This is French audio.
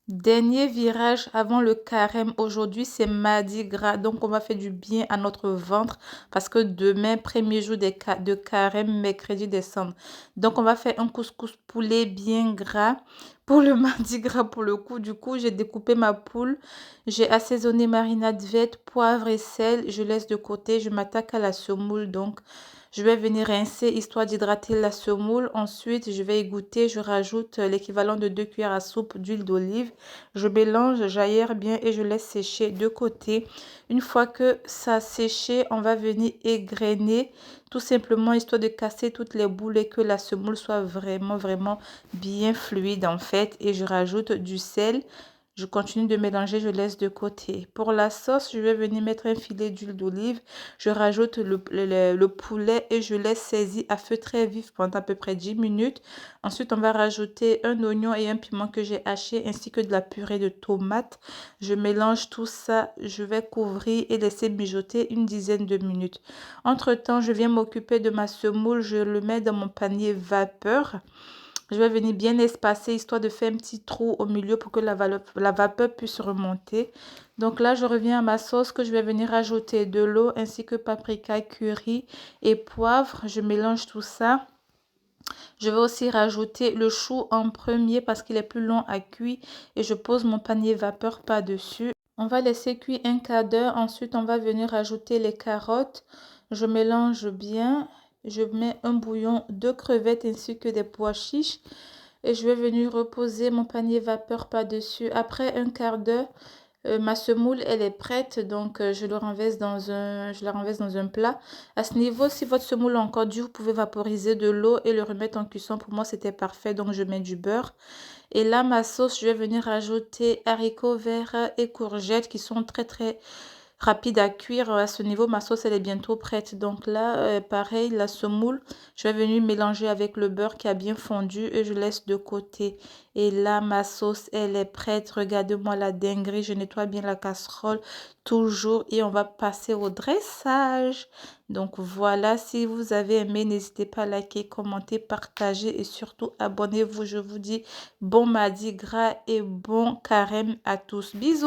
Dernier virage avant le carême. Aujourd'hui, c'est mardi gras. Donc, on va faire du bien à notre ventre parce que demain, premier jour de carême, mercredi décembre. Donc, on va faire un couscous poulet bien gras pour le mardi gras pour le coup. Du coup, j'ai découpé ma poule. J'ai assaisonné marinade verte, poivre et sel. Je laisse de côté. Je m'attaque à la semoule. Donc, je vais venir rincer histoire d'hydrater la semoule. Ensuite, je vais égoutter. Je rajoute l'équivalent de 2 cuillères à soupe d'huile d'olive. Je mélange, j'aère bien et je laisse sécher de côté. Une fois que ça a séché, on va venir égrener tout simplement histoire de casser toutes les boules et que la semoule soit vraiment bien fluide en fait. Et je rajoute du sel. Je continue de mélanger, je laisse de côté. Pour la sauce, je vais venir mettre un filet d'huile d'olive. Je rajoute le poulet et je laisse saisir à feu très vif pendant à peu près 10 minutes. Ensuite, on va rajouter un oignon et un piment que j'ai haché ainsi que de la purée de tomates. Je mélange tout ça. Je vais couvrir et laisser mijoter une dizaine de minutes. Entre-temps, je viens m'occuper de ma semoule. Je le mets dans mon panier vapeur. Je vais venir bien espacer histoire de faire un petit trou au milieu pour que la vapeur puisse remonter. Donc là, je reviens à ma sauce que je vais venir ajouter de l'eau ainsi que paprika, curry et poivre. Je mélange tout ça. Je vais aussi rajouter le chou en premier parce qu'il est plus long à cuire et je pose mon panier vapeur par-dessus. On va laisser cuire un quart d'heure. Ensuite, on va venir ajouter les carottes. Je mélange bien. Je mets un bouillon de crevettes ainsi que des pois chiches. Et je vais venir reposer mon panier vapeur par-dessus. Après un quart d'heure, ma semoule, elle est prête. Donc, je la renverse dans un plat. À ce niveau, si votre semoule est encore dure, vous pouvez vaporiser de l'eau et le remettre en cuisson. Pour moi, c'était parfait. Donc, je mets du beurre. Et là, ma sauce, je vais venir rajouter haricots verts et courgettes qui sont très rapide à cuire. À ce niveau, ma sauce, elle est bientôt prête. Donc là, pareil, la semoule, je vais venir mélanger avec le beurre qui a bien fondu et je laisse de côté. Et là, ma sauce, elle est prête. Regardez-moi la dinguerie. Je nettoie bien la casserole toujours et on va passer au dressage. Donc voilà, si vous avez aimé, n'hésitez pas à liker, commenter, partager et surtout abonnez-vous. Je vous dis bon mardi gras et bon carême à tous. Bisous.